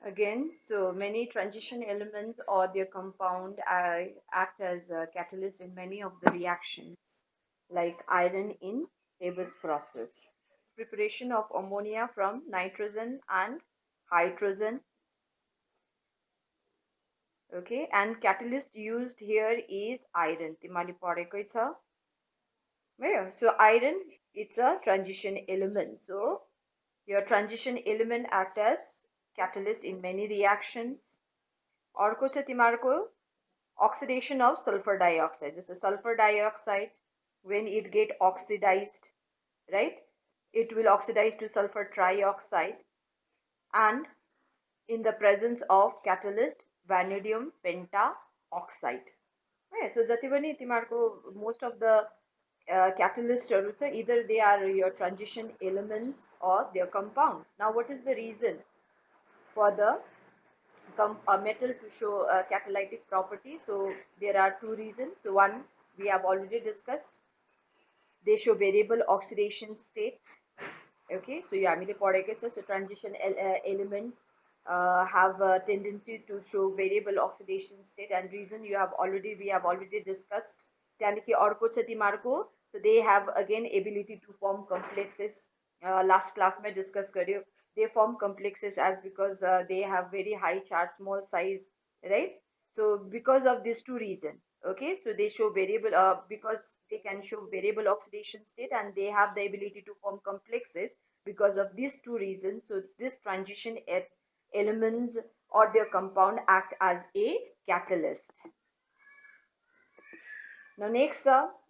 Again, so many transition elements or their compound act as a catalyst in many of the reactions, like iron in Haber's process. Preparation of ammonia from nitrogen and hydrogen. Okay, and catalyst used here is iron. Timali parekai cha. Yeah, so iron, it's a transition element. So your transition element act as catalyst in many reactions. अर्को छ तिमीहरूको oxidation of sulfur dioxide. This is sulfur dioxide. When it get oxidized, right, it will oxidize to sulfur trioxide, and in the presence of catalyst vanadium pentaoxide. Okay, so जति पनि तिमीहरूको most of the catalystहरू छ, either they are your transition elements or their compound. Now what is the reason for the metal to show catalytic property? So there are two reasons. So one we have already discussed. They show variable oxidation state. Okay, so yeah, हामीले पढेकै छ. So transition element have a tendency to show variable oxidation state, and reason we have already discussed. त्यहाँदेखि अर्को छ तिमीहरूको, so they have again ability to form complexes. Last class में discuss गर्यो. They form complexes as because they have very high charge, small size, right? So because of these two reasons, okay, so they show variable because they can show variable oxidation state, and they have the ability to form complexes. Because of these two reasons, so this transition elements or their compound act as a catalyst. Now next,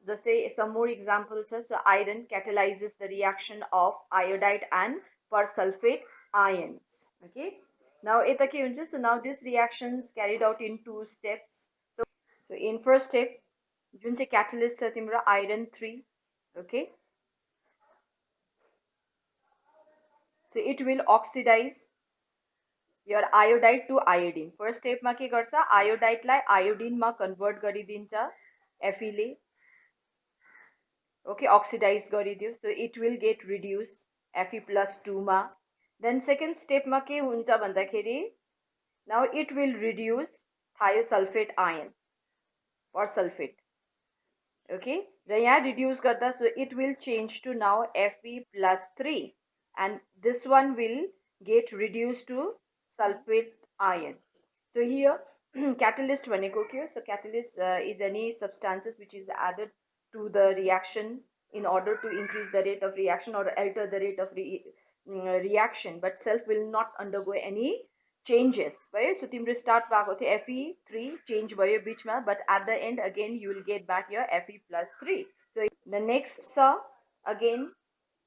just say some more examples. So iron catalyzes the reaction of iodide and persulfate ions. Okay. Now eta ke huncha? So now this reaction is carried out in two steps. So in first step, जुन चाहिँ catalyst छ तिम्रो iron 3. Okay. So it will oxidize your iodide to iodine. First step मा के गर्छ? Iodide लाई iodine मा convert गरिदिन्छ Fe ले. Okay, oxidize गरिदियो. So it will get reduced Fe plus 2 मा. Then second step मा के हुन्छ भन्दाखेरि, now it will reduce thiosulfate ion or sulfate. Okay, र यहाँ reduce गर्दा, so it will change to now Fe plus 3, and this one will get reduced to sulfate ion. So here catalyst भनेको के हो? So catalyst is any substances which is added to the reaction in order to increase the rate of reaction or alter the rate of reaction, but self will not undergo any changes, right? So तिम्रो start भएको थियो Fe3 change भयो बिचमा, but at the end again you will get back your Fe plus 3. So the next again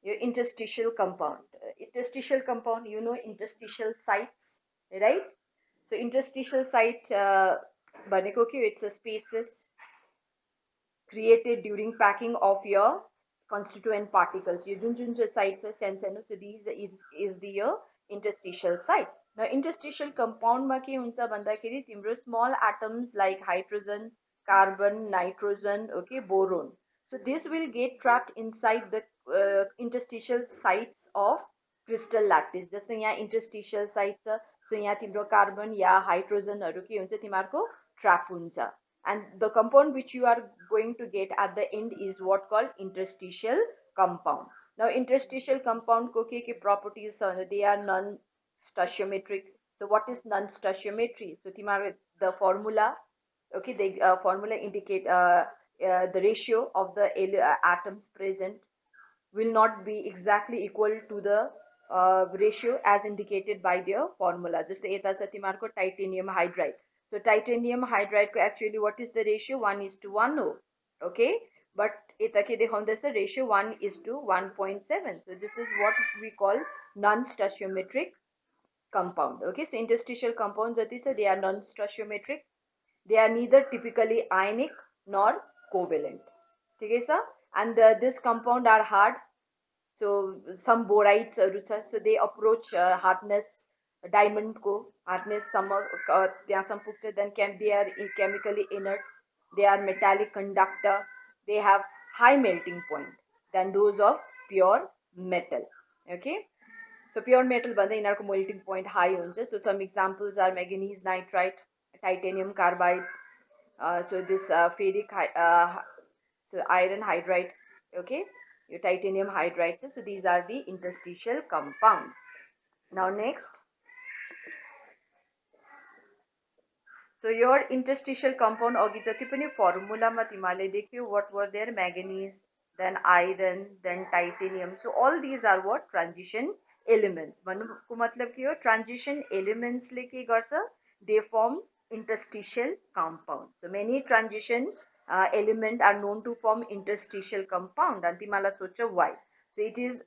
your interstitial compound. Interstitial compound, you know, interstitial sites, right? So interstitial site भनेको के? It's a spaces created during packing of your constituent particles. यो जुन चाहिँ site छ सानो, so these is the interstitial site. Now interstitial compound मा के हुन्छ भन्दाखेरि तिम्रो small atoms like hydrogen, carbon, nitrogen, okay, boron. So this will get trapped inside the interstitial sites of crystal lattice. जस्तै यहाँ interstitial site छ, so यहाँ तिम्रो carbon या hydrogen हरु के हुन्छ तिमीहरुको trap हुन्छ. And the compound which you are going to get at the end is what called interstitial compound. Now interstitial compound ko ke properties are? They are non-stoichiometric. So what is non-stoichiometry? So the formula, okay, the formula indicate the ratio of the atoms present will not be exactly equal to the ratio as indicated by their formula. Just say titanium hydride. So titanium hydride ko actually what is the ratio? 1:1 हो. Okay, but यता के देखाउँदैछ ratio 1:1.7. So this is what we call non-stoichiometric compound. Okay, so interstitial compounds जति छ, they are non-stoichiometric. They are neither typically ionic nor covalent. ठिकै छ? And this compound are hard. So some borides so they approach hardness diamond ko hardness त्यहाँसम्म पुग्छ. Then they are chemically inert, they are metallic conductor, they have high melting point than those of pure metal. Okay, So pure metal भन्दा यिनीहरुको melting point high हुन्छ. So some examples are manganese nitride, titanium carbide, so this so iron hydride, okay, your titanium hydride. So these are the interstitial compound. Now next, so your interstitial compound अघि जति पनि formula मा तिमीले देख्यौ, what were there? Manganese, then iron, then titanium. So all these are what? Transition elements. भन्नुको मतलब के हो? Transition elements ले के गर्छ? They form interstitial compound. So many transition element are known to form interstitial compound. And तिमीलाई सोध्छ why? So it is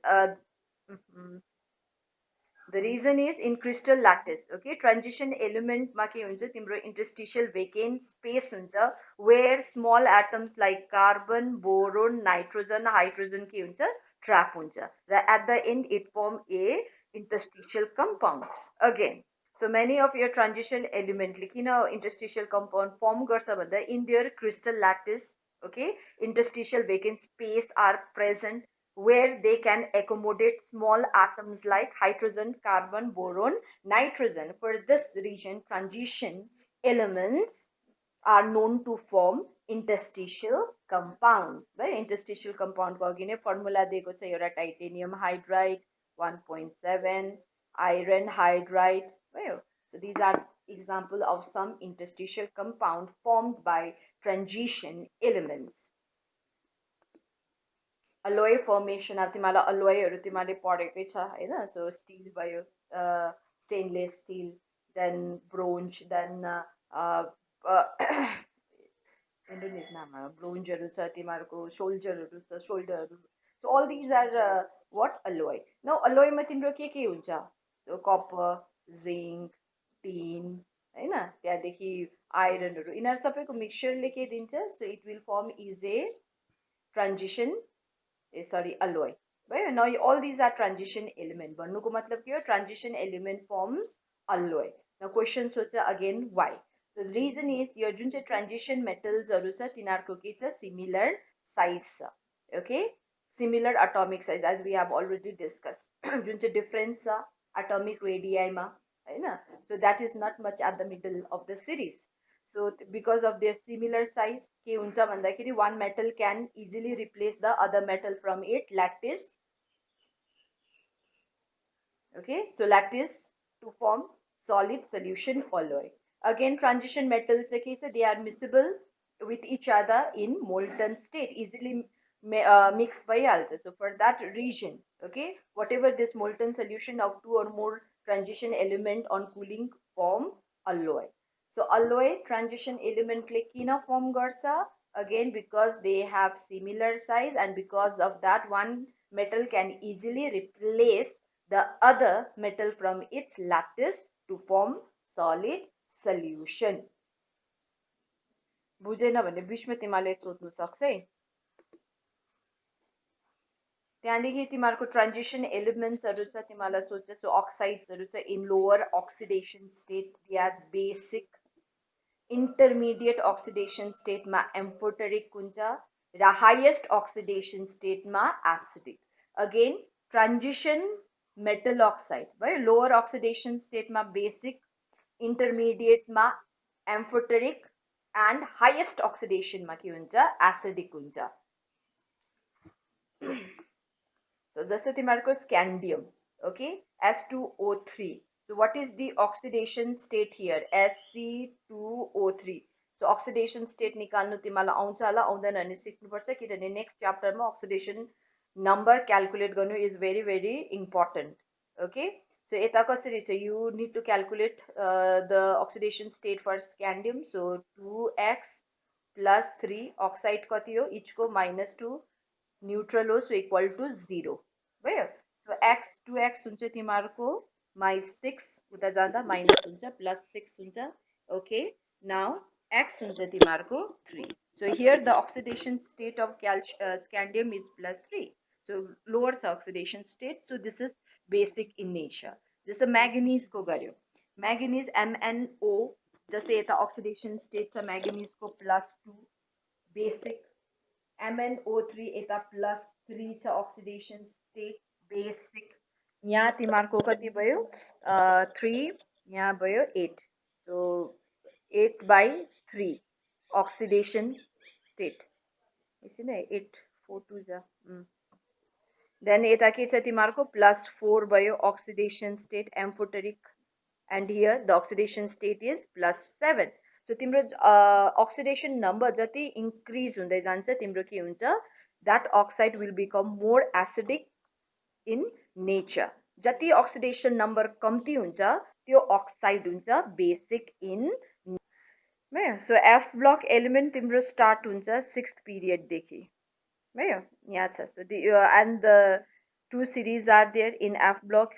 the reason is in crystal lattice, okay, transition element मा के हुन्छ? तिम्रो interstitial vacant space हुन्छ, where small atoms like carbon, boron, nitrogen, hydrogen के हुन्छ? Trap हुन्छ. At the end it form a interstitial compound again. So many of your transition element ले किन interstitial compound form गर्छ भन्दा in their crystal lattice, okay, interstitial vacant space are present where they can accommodate small atoms like hydrogen, carbon, boron, nitrogen. For this region, transition elements are known to form interstitial compounds. Right? Interstitial compound को अघि नै formula दिएको छ, एउटा titanium hydride 1.7, iron hydride. Right? So these are example of some interstitial compound formed by transition elements. Alloy formation अब तिमीलाई alloyहरु तिमीले पढेकै छ हैन. So steel भयो, stainless steel, then bronze, then Indonesian नाममा bronzeहरु छ, तिमीहरुको soldierहरु छ, shoulderहरु. So all these are what? Alloy. Now alloy मा तिम्रो के हुन्छ? So copper, zinc, tin, हैन, त्यहाँदेखि ironहरु, यिनीहरु सबैको mixtureले के दिन्छ? So it will form is a transition alloy. Right? Now all these are transition element. भन्नुको मतलब के हो? Transition element forms alloy. Now question सोच again why? So the reason is your जुन चाहिँ transition metals हरु छ तिनीहरुको के छ? Similar size छ. Okay? Similar atomic size as we have already discussed. जुन चाहिँ difference छ atomic radii मा, हैन? So that is not much at the middle of the series. So because of their similar size, के हुन्छ भन्दाखेरि one metal can easily replace the other metal from it lattice. Okay, so lattice to form solid solution alloy. Again, transition metals they are miscible with each other in molten state, easily mixed by also. So for that region, okay, whatever this molten solution of two or more transition element on cooling form alloy. So alloy transition element ले किन form गर्छ? Again because they have similar size and because of that one metal can easily replace the other metal from its lattice to form solid solution. बुझेन भने बिचमा तिमीले सोध्नु सक्छ है. त्यहाँदेखि तिमीहरुको transition elements हरु छ तिमीलाई सोध्छ. So oxides हरु छ in lower oxidation state, they are basic. Intermediate oxidation state मा amphoteric हुन्छ र highest oxidation state मा acidic. Again transition metal oxide भयो, lower oxidation state मा basic, intermediate मा amphoteric and highest oxidation मा के हुन्छ? Acidic हुन्छ. So जस्तै तिमीहरुको scandium, okay, S2O3. So what is the oxidation state here? Sc2O3. So oxidation state निकाल्नु तिमीलाई आउँछ होला, आउँदैन भने सिक्नु पर्छ किनभने next chapter मा oxidation number calculate गर्नु is very very important. Okay, so यता कसरी छ? You need to calculate the oxidation state for scandium. So 2x plus 3 oxide कति हो? each को -2 neutral हो, so equal to 0 भयो. So x 2x हुन्छ तिमीहरुको -6 उता जाँदा माइनस हुन्छ, +6 हुन्छ. Okay, now x हुन्छ तिमीहरुको 3. So here the oxidation state of scandium is +3. So lower oxidation state. So this is basic in nature. जस्तो manganese को गर्यो, manganese MnO जस्तै यता oxidation state छ manganese को +2 basic, MnO3 यता +3 छ oxidation state basic. यहाँ तिमीहरूको कति भयो 3 यहाँ भयो 8 सो 8/3 oxidation state एकछिन है 8 4 2 जा देन यता के छ तिमीहरूको +4 भयो oxidation state amphoteric and here the oxidation state is +7 so तिम्रो oxidation number जति increase हुँदै जान्छ तिम्रो के हुन्छ that oxide will become more acidic in nature जति oxidation number कम्ती हुन्छ त्यो oxide हुन्छ basic in so F block element तिम्रो start हुन्छ 6th period देखि भयो यहाँ छ so and the two series are there in F block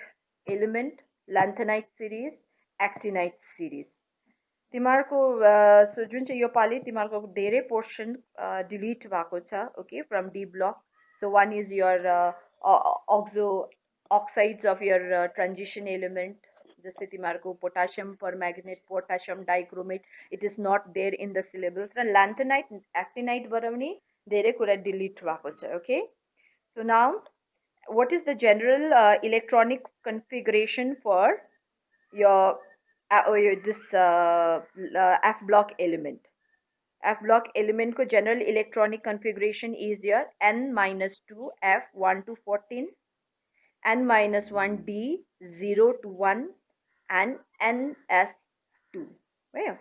element lanthanide series actinide series तिमीहरूको so जुन चाहिँ यो पालि तिमीहरूको धेरै portion delete भएको छ okay from D block so one is your oxides of your transition element जस्तै तिमीहरूको potassium permanganate potassium dichromate it is not there in the syllabus र lanthanide actinide बाट पनि धेरै कुरा delete भएको छ okay so now what is the general electronic configuration for your this F block element F block element ko general electronic configuration is your n-2 F 1 to 14 n-1 D 0 to 1 and ns2 भयो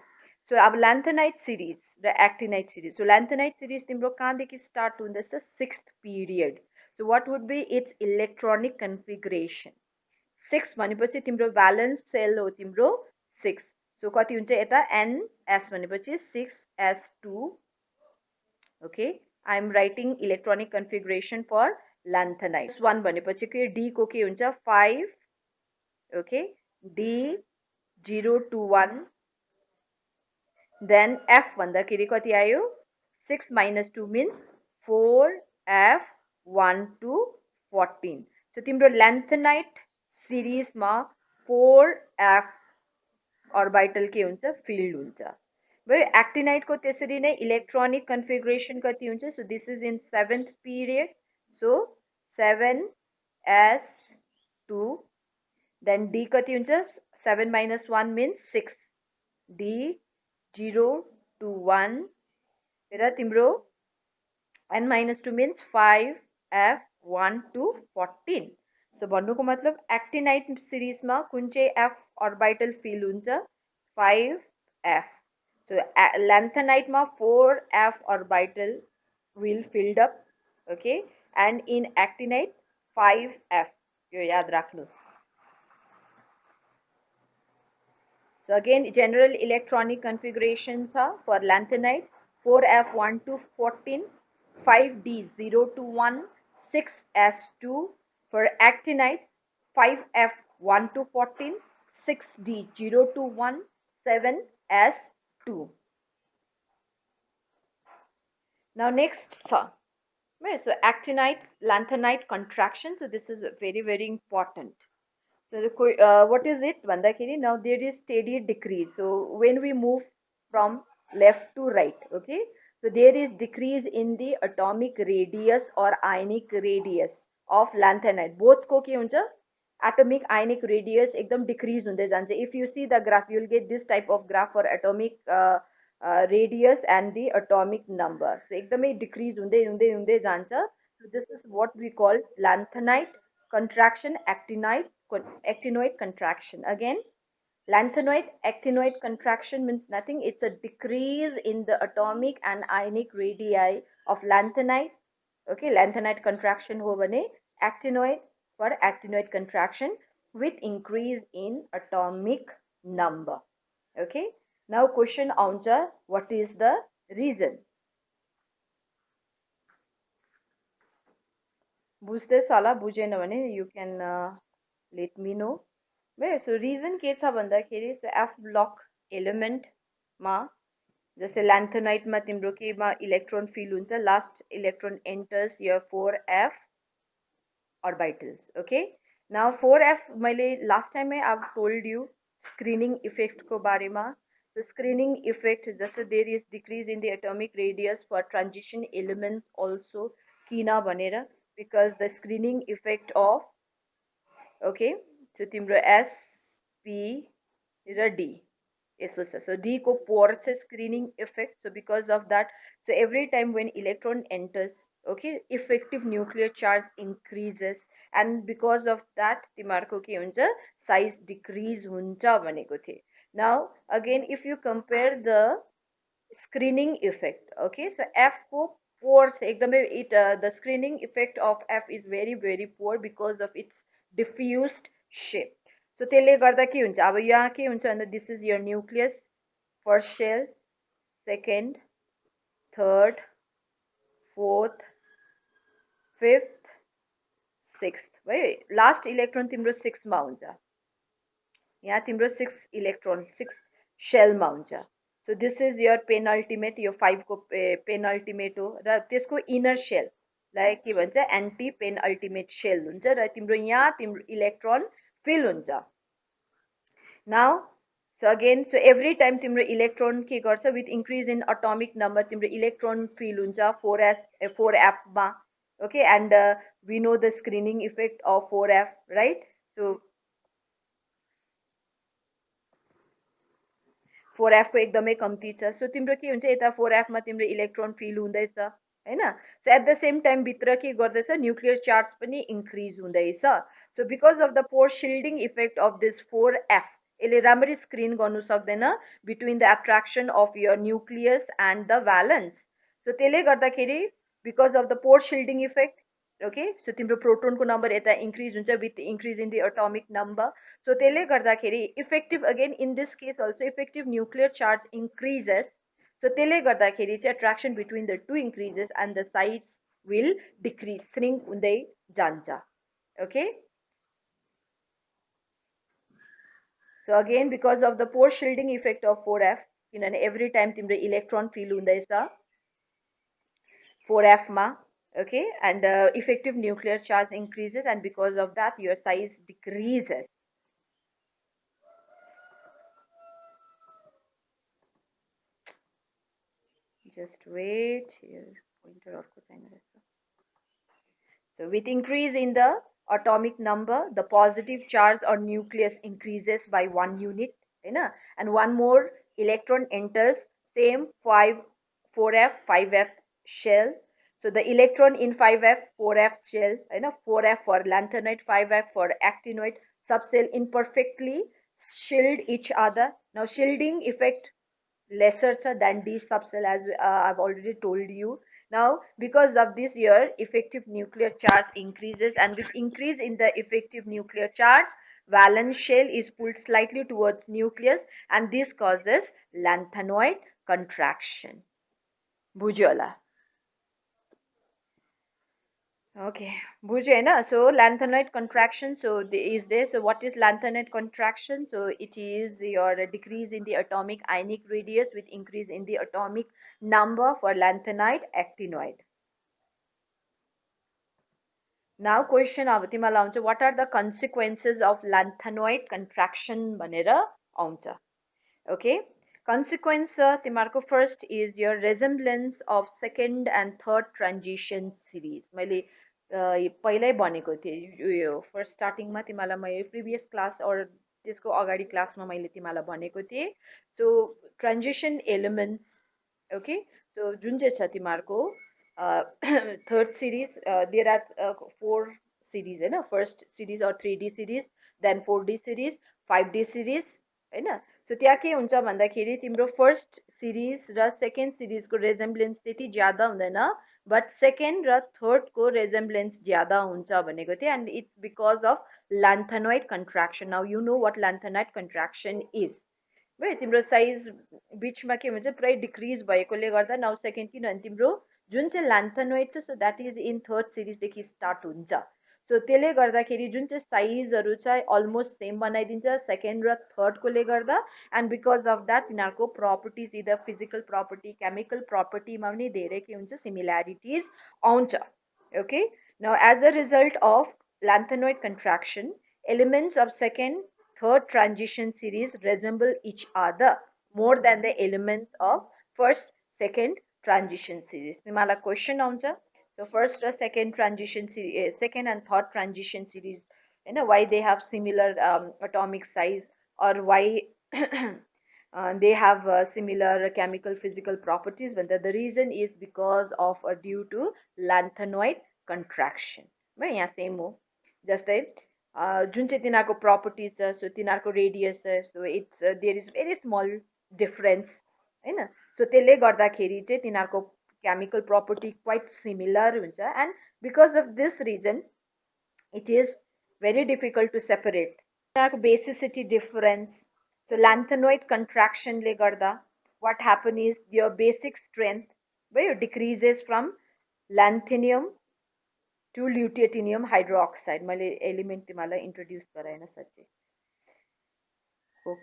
so अब lanthanide series र actinide series so lanthanide series तिम्रो कहाँदेखि start हुँदैछ 6th period so what would be its electronic configuration 6 भनेपछि तिम्रो valence cell हो तिम्रो 6 so कति हुन्छ यता ns भनेपछि 6s2 okay I am writing electronic configuration for lanthanide 1 भनेपछि के D को के हुन्छ 5 okay D 0 to 1 then F भन्दाखेरि कति आयो 6 minus 2 means 4 F 1 to 14 so तिम्रो lanthanide series मा 4 F orbital के हुन्छ filled हुन्छ भयो actinide को त्यसरी नै electronic configuration कति हुन्छ so this is in 7th period so 7s2 then D कति हुन्छ 7 minus 1 means 6 D 0 to 1 र तिम्रो n minus 2 means 5 F 1 to 14 so भन्नुको मतलब actinide series मा कुन चाहिँ F orbital fill हुन्छ 5 F so lanthanide मा 4 F orbital will filled up okay and in actinide 5 F यो याद राख्नु so again general electronic configuration छ for lanthanide 4F1 to 14 5D 0 to 1 6S2 for actinide 5F1 to 14 6D 0 to 1 7S2 now next so actinide lanthanide contraction so this is very important so what is it vandakiri now there is steady decrease so when we move from left to right okay so there is decrease in the atomic radius or ionic radius of lanthanide both ko ke huncha atomic ionic radius ekdam decrease hundai jन्छ if you see the graph you will get this type of graph for atomic radius and the atomic number so ekdamai decrease hundai jन्छ so this is what we call lanthanide contraction actinoid contraction again lanthanide actinoid contraction means nothing it's a decrease in the atomic and ionic radii of lanthanide okay lanthanide contraction ho bhane actinoid for actinoid contraction with increase in atomic number okay now question auncha what is the reason बुझ्दैछ होला बुझेन भने you can let me know so reason के छ भन्दाखेरि F block element मा जस्तै lanthanide मा तिम्रो केमा electron fill हुन्छ last electron enters your 4F orbitals okay now 4F मैले last time I've told you screening effect को बारेमा the screening effect जस्तो there is decrease in the atomic radius for transition elements also किन भनेर because the screening effect of okay so तिम्रो S P र D यस्तो छ so D को पोर छ screening effect so because of that so every time when electron enters okay effective nuclear charge increases and because of that तिमीहरूको के हुन्छ size decrease हुन्छ भनेको थिए now again if you compare the screening effect okay so F को poor छ एकदमै it the screening effect of F is very poor because of its diffused shape so त्यसले गर्दा के हुन्छ अब यहाँ के हुन्छ भन्दा this is your nucleus first shell second third fourth fifth sixth है लास्ट इलेक्ट्रोन तिम्रो 6 मा हुन्छ यहाँ तिम्रो 6 इलेक्ट्रोन 6 शेल मा हुन्छ so this is your penultimate यो 5 को penultimate हो र त्यसको इनर शेल लाई के भन्छ एन्टी पेनअल्टिमेट शेल हुन्छ र तिम्रो यहाँ तिम्रो इलेक्ट्रोन फिल हुन्छ now so again so every time तिम्रो इलेक्ट्रोन के गर्छ with increase in atomic number तिम्रो इलेक्ट्रोन फिल हुन्छ 4f मा okay and we know the screening effect of 4f right so 4f को एकदमै कम्ती छ सो तिम्रो के हुन्छ यता 4f मा तिम्रो इलेक्ट्रोन फिल हुँदैछ हैन so at the same time भित्र के गर्दैछ न्यूक्लियर चार्ज पनि इन्क्रिज हुँदैछ so because of the poor shielding effect of this 4f यसले राम्ररी स्क्रिन गर्नु सक्दैन between the attraction of your nucleus and the valence so त्यसले गर्दाखेरि because of the poor shielding effect okay so तिम्रो proton को number यता increase हुन्छ with increase in the atomic number so त्यसले गर्दाखेरि effective again in this case also effective nuclear charge increases so त्यसले गर्दाखेरि चाहिँ attraction between the two increases and the sides will decrease shrink हुँदै जान्छ okay so again because of the poor shielding effect of 4f किनभने every time तिम्रो electron fill हुँदैछ 4f मा okay and effective nuclear charge increases and because of that your size decreases just wait here pointer अर्को छैन रहेछ so with increase in the atomic number the positive charge on nucleus increases by 1 unit हैन and one more electron enters same 4f 5f shell so the electron in 5f 4f shell हैन 4f for lanthanide 5f for actinoid subshell imperfectly shield each other now shielding effect lesser than D subshell as I've already told you now because of this your effective nuclear charge increases and with increase in the effective nuclear charge valence shell is pulled slightly towards nucleus and this causes lanthanoid contraction बुझ्यो होला okay बुझ्यो हैन so lanthanoid contraction so is there so what is lanthanoid contraction so it is your decrease in the atomic ionic radius with increase in the atomic number for lanthanide actinoid now question अब तिमीलाई आउँछ what are the consequences of lanthanoid contraction भनेर आउँछ okay consequence तिमीहरूको first is your resemblance of second and third transition series मैले पहिल्यै भनेको थिएँ यो फर्स्ट स्टार्टिङमा तिमीलाई मैले प्रिभियस क्लास अर त्यसको अगाडि क्लासमा मैले तिमीलाई भनेको थिएँ so transition elements okay so जुन चाहिँ छ तिमीहरूको third series there are 4 series हैन first series or 3D series then 4D series 5D series हैन सो त्यहाँ के हुन्छ भन्दाखेरि तिम्रो फर्स्ट सिरिज र सेकेन्ड सिरिजको रेजेम्ब्लेन्स त्यति ज्यादा हुँदैन बट सेकेन्ड र थर्डको रेजेम्ब्लेन्स ज्यादा हुन्छ भनेको थिएँ and it's because of lanthanide contraction now you know what lanthanide contraction is है तिम्रो साइज बिचमा के भन्छ पुरै डिक्रिज भएकोले गर्दा नाउ सेकेन्ड किनभने तिम्रो जुन चाहिँ lanthanide छ so that is in third सिरिजदेखि स्टार्ट हुन्छ सो त्यसले गर्दाखेरि जुन चाहिँ साइजहरू चाहिँ अलमोस्ट सेम बनाइदिन्छ सेकेन्ड र थर्डकोले गर्दा एन्ड बिकज अफ द्याट तिनीहरूको properties either physical property chemical प्रपर्टीमा पनि धेरै के हुन्छ सिमिल्यारिटिज आउँछ okay now as a result of lanthanide contraction elements of second third transition series resemble each other more than the elements of first second transition series तिमीलाई question आउँछ so first र second transition series second and third transition series why they have similar atomic size, or why they have similar chemical physical properties. But the reason is because of due to lanthanoid contraction. है यहाँ same हो जस्तै जुन चाहिँ तिनीहरूको properties छ, so तिनीहरूको radius छ, so it's there is very small difference हैन. So त्यसले गर्दाखेरि चाहिँ तिनीहरूको chemical property quite similar हुन्छ, and because of this reason it is very difficult to separate. तिनीहरूको basicity difference. So lanthanoid contraction ले गर्दा what happen is your basic strength decreases from lanthanum to lutetium hydroxide. मैले element तिमीलाई introduce गराएन साँच्चै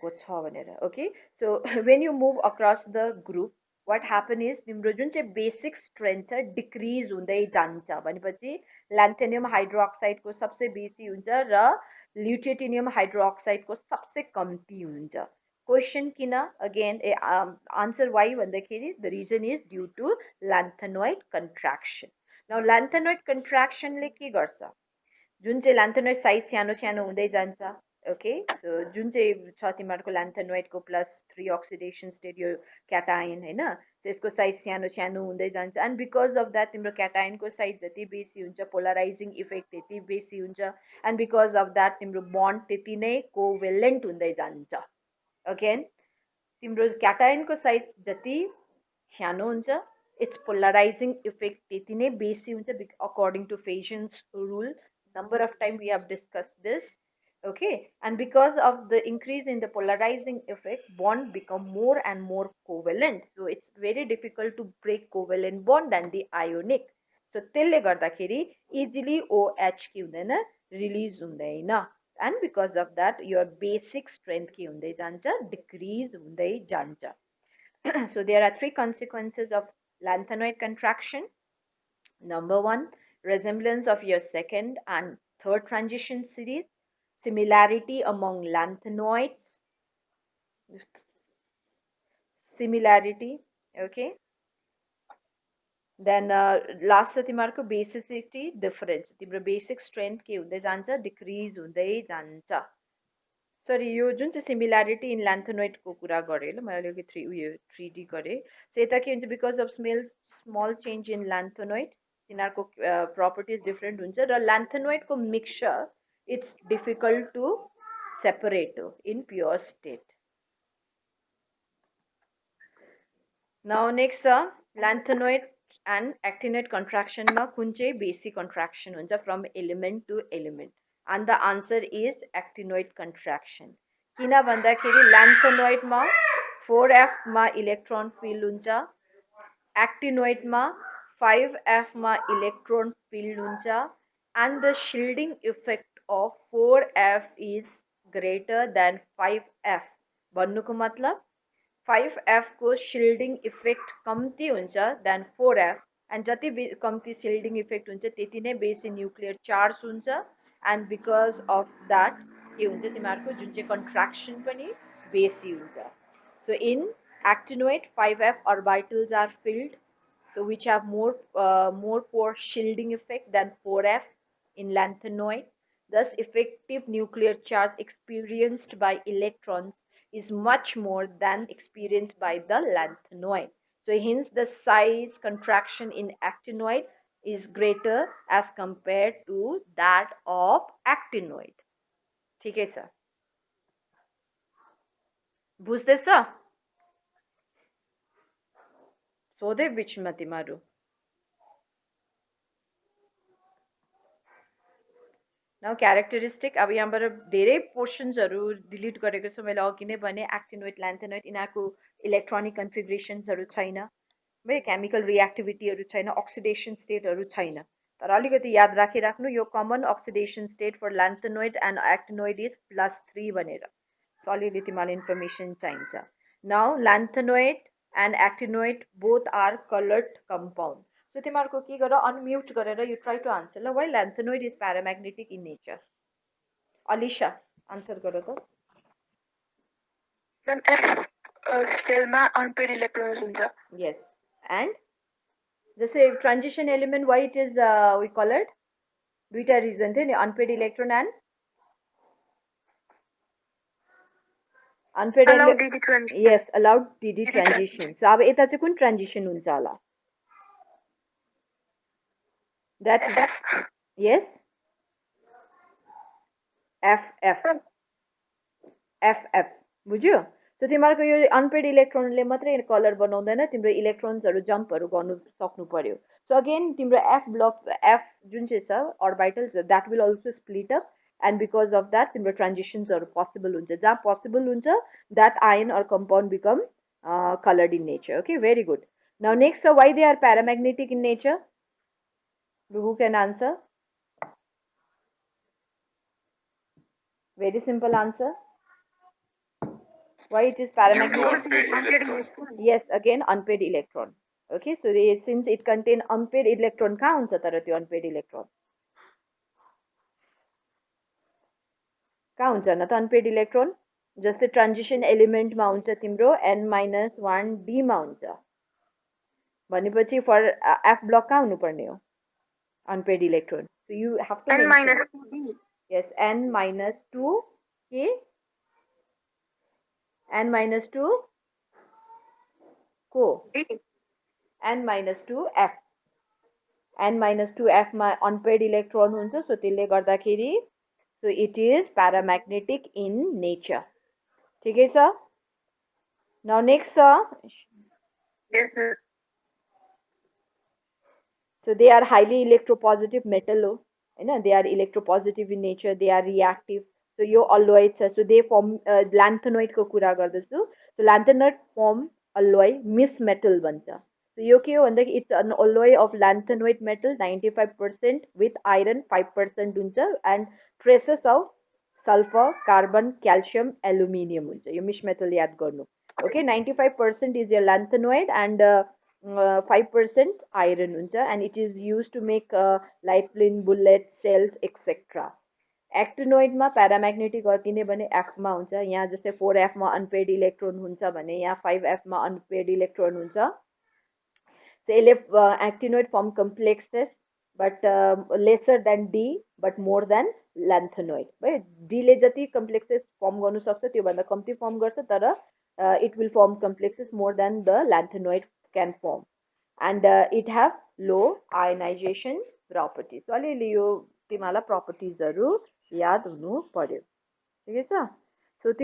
को छ भनेर. Okay, so when you move across the group, what happen is तिम्रो जुन चाहिँ basic strength छ decrease हुँदै जान्छ भनेपछि lanthanum hydroxide को सबसे बेसी हुन्छ र lutetium hydroxide को सबसे कम्ती हुन्छ. Question किन? Again answer why भन्दाखेरि the reason is due to lanthanoid contraction. Now lanthanoid contraction ले के गर्छ? जुन चाहिँ lanthanoid size सानो सानो हुँदै जान्छ. Okay, so जुन चाहिँ छ तिमीहरूको lanthanoid को +3 oxidation state यो cation हैन, so यसको size सानो सानो हुँदै जान्छ, and because of that तिम्रो cation को size जति बेसी हुन्छ polarizing effect त्यति बेसी हुन्छ, and because of that तिम्रो bond त्यति नै covalent हुँदै जान्छ. Again तिम्रो cation को size जति सानो हुन्छ its polarizing effect त्यति नै बेसी हुन्छ according to Fajion's rule. Number of time we have discussed this. Okay, and because of the increase in the polarizing effect, bond become more and more covalent, so it's very difficult to break covalent bond than the ionic. So त्यसले गर्दाखेरि easily OH के हुँदैन, release हुँदैन, and because of that your basic strength के हुँदै जान्छ, decrease हुँदै जान्छ. So there are three consequences of lanthanoid contraction. Number one, resemblance of your second and third transition series. Similarity among lanthanoids. Similarity, okay. Then last छ तिमीहरूको basicity difference. तिम्रो basic strength के हुँदै जान्छ, decrease हुँदै जान्छ. Sorry, यो जुन चाहिँ similarity in lanthanoid को कुरा गरेँ ल, मैले अलिकति 3D गरेँ. So यता के हुन्छ, because of small change in lanthanoid तिनीहरूको properties different हुन्छ र lanthanoid को mixture it's difficult to separate in pure state. Now next lanthanoid and actinoid contraction मा कुन चाहिँ basic contraction हुन्छ from element to element, and the answer is actinoid contraction. किन भन्दाखेरि lanthanoid मा 4f मा electron field हुन्छ, actinoid मा 5f मा electron field हुन्छ, and the shielding effect of 4f is greater than 5f. भन्नुको मतलब 5f को shielding effect कम्ती हुन्छ than 4f, and जति कम्ती shielding effect हुन्छ त्यति नै बेसी nuclear charge हुन्छ, and because of that के हुन्छ तिमीहरूको जुन चाहिँ contraction पनि बेसी हुन्छ. So in actinoid 5f orbitals are filled, so which have more poor shielding effect than 4f in lanthanoid. Thus effective nuclear charge experienced by electrons is much more than experienced by the lanthanoid. So hence the size contraction in actinoid is greater as compared to that of actinoid. ठीक है sir, बुझ्दैछ? सोधे बिचमा तिमीहरू. Now characteristic, अब यहाँबाट धेरै पोर्सन्सहरू delete गरेको छु मैले. अघि नै भने एक्टिनोइड ल्यान्थेनोइड यिनीहरूको इलेक्ट्रोनिक कन्फिगरेसन्सहरू छैन है, केमिकल रिएक्टिभिटीहरू छैन, अक्सिडेसन स्टेटहरू छैन. तर अलिकति याद राखिराख्नु, यो common oxidation state for lanthanoid and actinoid is +3 भनेर. सो अलिअलि तिमीलाई इन्फर्मेसन चाहिन्छ. Now lanthanoid and actinoid both are coloured compound. So तिमीहरूको के गर, unmute गरेर you try to answer ल. Why lanthanoid is paramagnetic in nature? Alisha, answer गर त. Then F cell मा unpaired electrons हुन्छ. Yes, and जस्तै transition element why it is we call it, दुईटा reason थियो नि, unpaired electron and unpaired Allow DD transition. Yes allowed DD transition so अब यता चाहिँ कुन ट्रान्जिसन हुन्छ होला द्याट यस एफ बुझ्यो सो तिमीहरूको यो अनपेड इलेक्ट्रोनले मात्रै कलर बनाउँदैन तिम्रो इलेक्ट्रोन्सहरू जम्पहरू गर्नु सक्नु पर्यो सो अगेन तिम्रो एफ ब्लक एफ जुन चाहिँ छ orbitals that will also split up and because of that तिम्रो ट्रान्जिसन्सहरू पोसिबल हुन्छ जहाँ पोसिबल हुन्छ that ion or compound become colored in nature. Okay, very good. Now next, why they are paramagnetic in nature? Who can answer? Very simple answer. Why it is paramagnetic? Yes, again unpaired electron. Okay, so since it contain unpaired electron, कहाँ हुन्छ तर त्यो unpaired electron? कहाँ हुन्छ न त unpaired electron? जस्तै transition एलिमेन्टमा हुन्छ तिम्रो n-1d मा हुन्छ भनेपछि फर एफ ब्लक कहाँ हुनुपर्ने हो unpaired electron so you have to n-2d yes n-2 के n-2 को n-2 f n-2 f मा अनपेड इलेक्ट्रोन हुन्छ सो त्यसले गर्दाखेरि so it is paramagnetic in nature ठिकै छ नाउ नेक्स्ट छ yes sir. So they are highly electropositive metal हो हैन they are electropositive in nature they are reactive so यो alloy छ so they form lanthanoid को कुरा गर्दैछु so lanthanoid form alloy miss metal भन्छ so यो के हो भन्दा it's an alloy of lanthanoid metal 95% with iron 5% हुन्छ and traces of sulfur carbon calcium aluminium हुन्छ यो miss metal याद गर्नु okay 95% is your lanthanoid and 5% iron हुन्छ and it is used to make lifeline bullets cells etc actinoid मा paramagnetic किने भने f मा हुन्छ यहाँ जस्तै 4f मा unpaired electron हुन्छ भने यहाँ 5f मा unpaired electron हुन्छ so यसले actinoid form complexes but lesser than d but more than lanthanoid है d ले जति complexes form गर्नु सक्छ त्यो भन्दा कम्ती form गर्छ तर it will form complexes more than the lanthanoid can form and it have low ionization properties so अलिअलि यो तिमीलाई properties हरु याद हुनु पर्यो ठिकै छ